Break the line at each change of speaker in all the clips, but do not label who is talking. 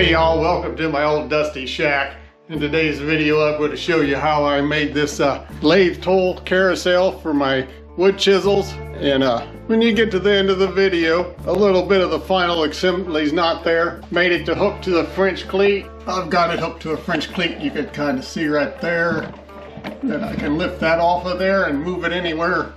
Hey y'all, welcome to my old dusty shack. In today's video I'm going to show you how I made this lathe tool carousel for my wood chisels. And when you get to the end of the video, a little bit of the final assembly's not there. Made it to hook to the French cleat. I've got it hooked to a French cleat, you can kind of see right there. And I can lift that off of there and move it anywhere.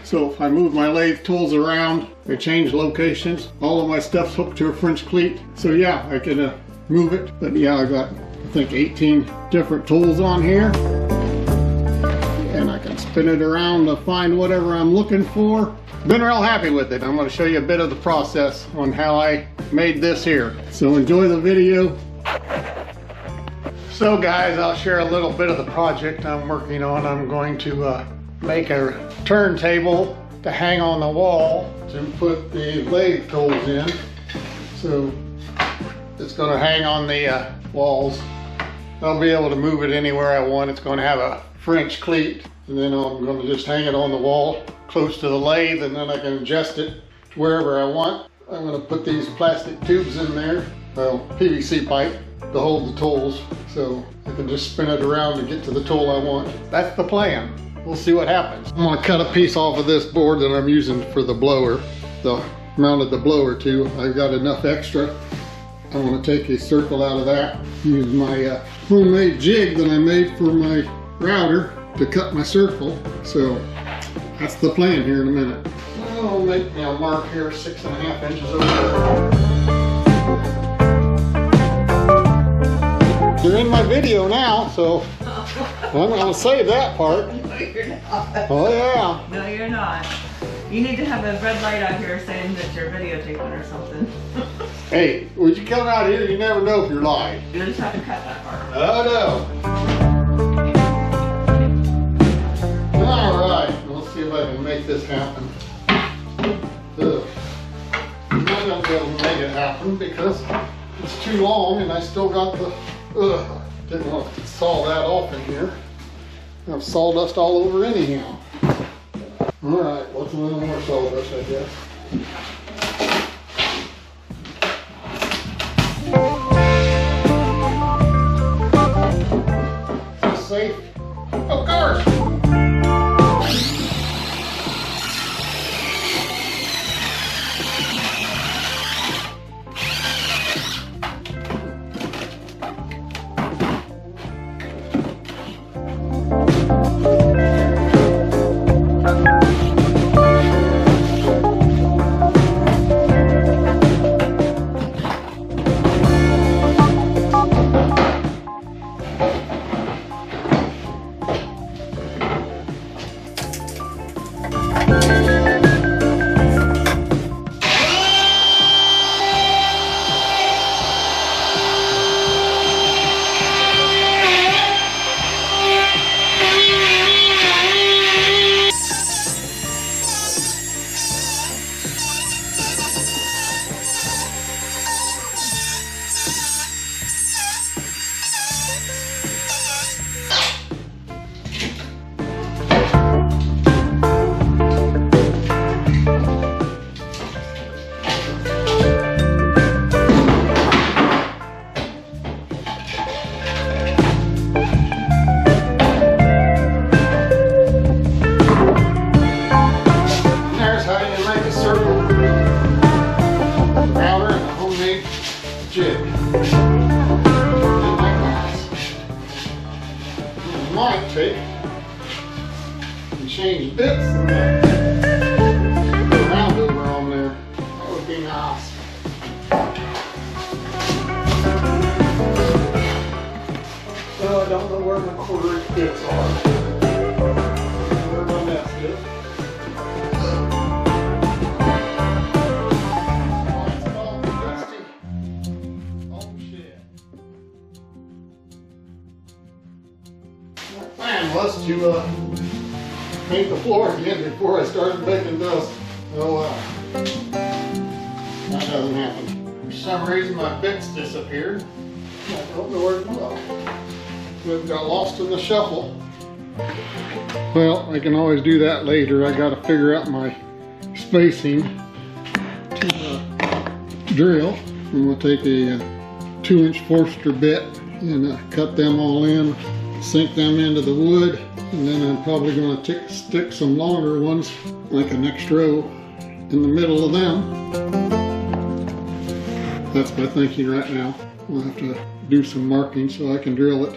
So if I move my lathe tools around, they change locations. All of my stuff's hooked to a French cleat. So yeah, I can move it. But yeah, I got, I think, 18 different tools on here. And I can spin it around to find whatever I'm looking for. Been real happy with it. I'm going to show you a bit of the process on how I made this here. So enjoy the video. So guys, I'll share a little bit of the project I'm working on. I'm going to make a turntable to hang on the wall to put the lathe tools in. So it's going to hang on the walls. I'll be able to move it anywhere I want. It's going to have a French cleat, and then I'm going to just hang it on the wall close to the lathe, and then I can adjust it to wherever I want. I'm going to put these plastic tubes in there, well, PVC pipe, to hold the tools, so I can just spin it around to get to the tool I want. That's the plan. We'll see what happens. I'm going to cut a piece off of this board that I'm using for the blower, mounted the blower to. I've got enough extra. I'm going to take a circle out of that, use my homemade jig that I made for my router to cut my circle. So that's the plan here in a minute. I'll make me a mark here 6.5 inches over. You're in my video now, so I'm going to save that part.
No, you're not.
Oh yeah.
No, you're not. You need to have a red light out here saying that you're videotaping or something.
Hey, would you come out here? You never know if you're live.
You just have to cut that part.
Oh no. Alright, let's see if I can make this happen. I'm not going to be able to make it happen because it's too long and I still got the... didn't want to saw that off in here. I have sawdust all over anyhow. Alright, what's a little more sawdust, I guess. Is this safe? Of course! Might take and change bits and put a round over on there. That would be nice. So I don't know where my 1/4 bits are. Where my nest is. My plan was to paint the floor again before I started making dust. Oh that doesn't happen. For some reason my bits disappeared. I don't know where to go. They've got lost in the shuffle. Well, I can always do that later. I got to figure out my spacing to drill. And we'll take a 2-inch Forster bit and cut them all in, sink them into the wood, and then I'm probably going to stick some longer ones, like a next row, in the middle of them. That's my thinking right now. I'll have to do some marking so I can drill it.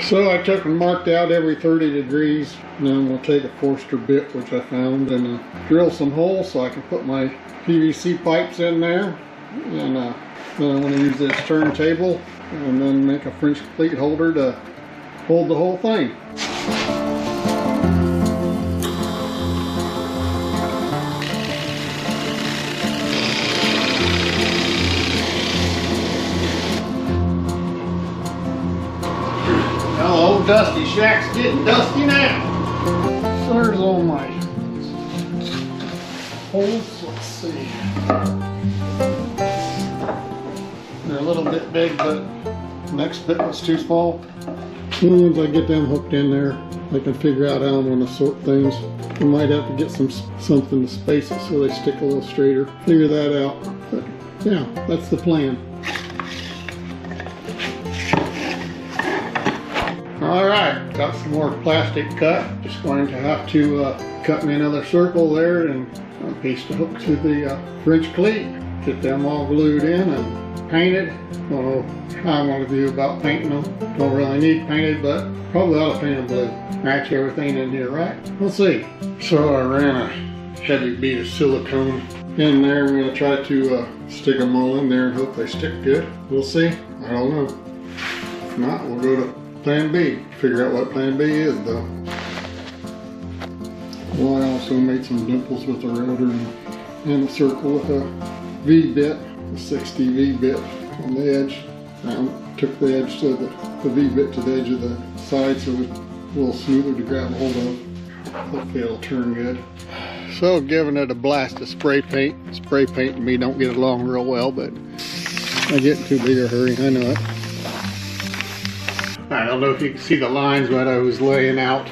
So I took and marked out every 30 degrees. Now I'm going to take a Forster bit, which I found, and drill some holes so I can put my PVC pipes in there. And then I want to use this turntable and then make a French cleat holder to hold the whole thing. Old Dusty Shack's getting dusty now. So there's all my holes. Let's see. They're a little bit big, but the next bit was too small. Once I get them hooked in there, I can figure out how I'm going to sort things. I might have to get something to space it so they stick a little straighter. Figure that out. But yeah, that's the plan. Alright, got some more plastic cut. Just going to have to cut me another circle there and a piece to hook to the French cleat. Get them all glued in and painted. Don't know how I'm going to do about painting them. Don't really need painted, but probably ought to paint them blue. Match everything in here, right? We'll see. So I ran a heavy bead of silicone in there. I'm going to try to stick them all in there and hope they stick good. We'll see. I don't know. If not, we'll go to Plan B. Figure out what Plan B is though. Well, I also made some dimples with a router and a circle with a V-bit, a 60 V-bit on the edge. I took the edge to the V-bit to the edge of the side so it's a little smoother to grab a hold of. Hopefully it'll turn good. So giving it a blast of spray paint. Spray paint and me don't get along real well, but I get in too big a hurry, I know it. I don't know if you can see the lines, but I was laying out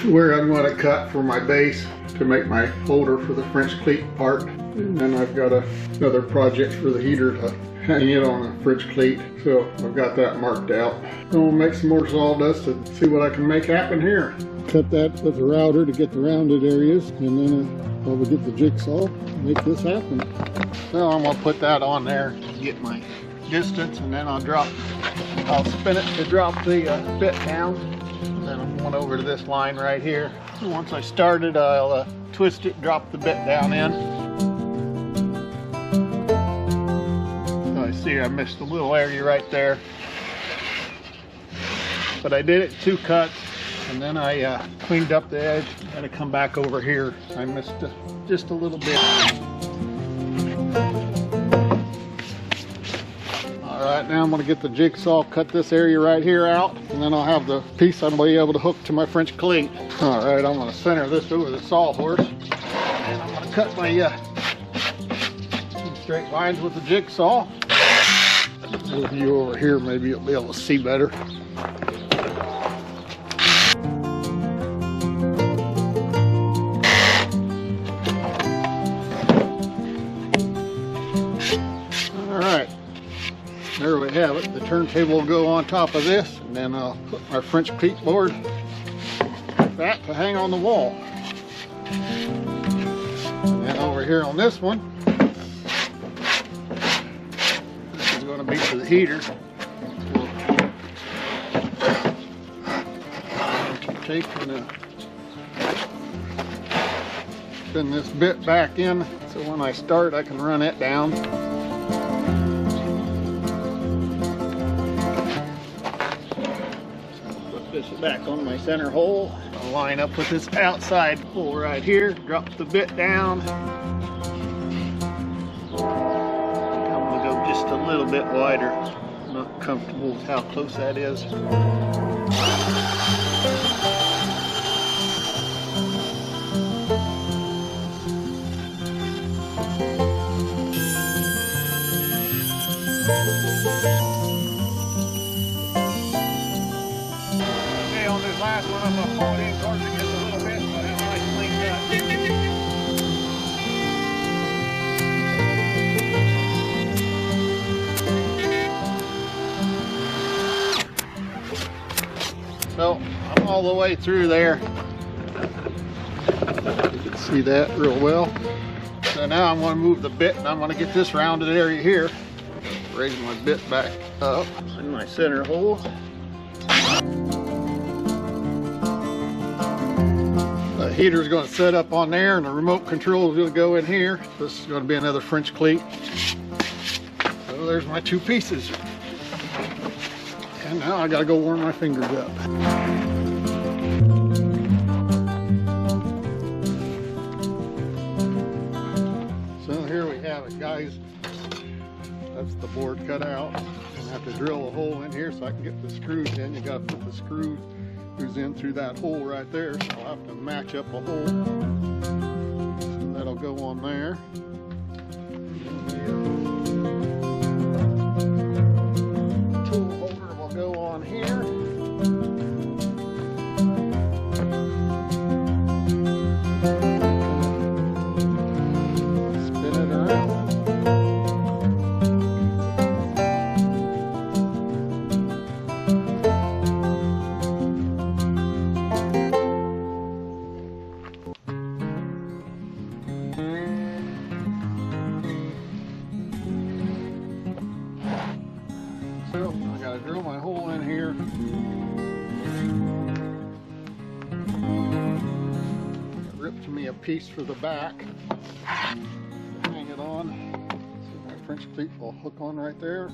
where I'm going to cut for my base to make my holder for the French cleat part. And then I've got another project for the heater to hang it on a French cleat. So I've got that marked out. I'm going to make some more sawdust to see what I can make happen here. Cut that with a router to get the rounded areas, and then I'll get the jigsaw and make this happen. So I'm going to put that on there and get my distance, and then I'll spin it to drop the bit down. And then I'm going over to this line right here. And once I start it, I'll twist it, drop the bit down in. So I see I missed a little area right there, but I did it 2 cuts, and then I cleaned up the edge. I had to come back over here. I missed just a little bit. Alright, now I'm going to get the jigsaw, cut this area right here out, and then I'll have the piece I'll be able to hook to my French cleat. Alright, I'm going to center this over the sawhorse, and I'm going to cut my straight lines with the jigsaw. With you over here, maybe you'll be able to see better. Alright. There we have it. The turntable will go on top of this, and then I'll put my French cleat board like that to hang on the wall. And then over here on this one, this is going to be for the heater. We'll take and spin this bit back in, so when I start I can run it down. This back on my center hole. I'll line up with this outside hole right here, drop the bit down. I'm going to go just a little bit wider. I'm not comfortable with how close that is. On this last one, I'm going to pull it in towards it just a little bit, so I have a nice clean cut. all the way through there. You can see that real well. So now I'm going to move the bit and I'm going to get this rounded area here. Raise my bit back up in my center hole. The heater's going to set up on there and the remote control is going to go in here. This is going to be another French cleat. So there's my two pieces. And now I got to go warm my fingers up. So here we have it, guys. That's the board cut out. I have to drill a hole in here so I can get the screws in. You got to put the screws in through that hole right there. So I'll have to match up a hole. So that'll go on there. Tool holder will go on here. Spin it around. So I gotta drill my hole in here. It ripped me a piece for the back to hang it on. So my French cleat will hook on right there.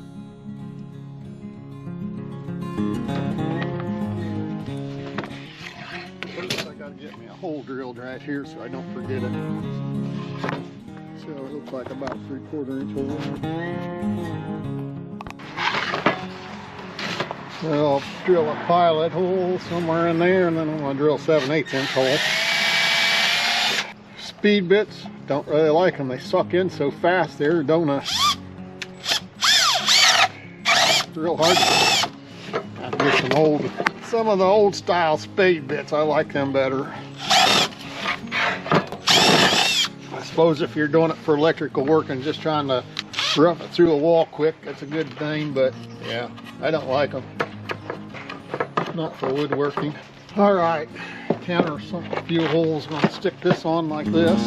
First I gotta get me a hole drilled right here so I don't forget it. So it looks like about 3/4 inch hole. So I'll drill a pilot hole somewhere in there and then I'm going to drill a 7/8 inch hole. Speed bits, don't really like them. They suck in so fast there, don't I? It's real hard. I have to get some of the old style spade bits. I like them better. I suppose if you're doing it for electrical work and just trying to rough it through a wall quick, that's a good thing, but yeah, I don't like them. Not for woodworking. All right, counter a few holes. I'm going to stick this on like this.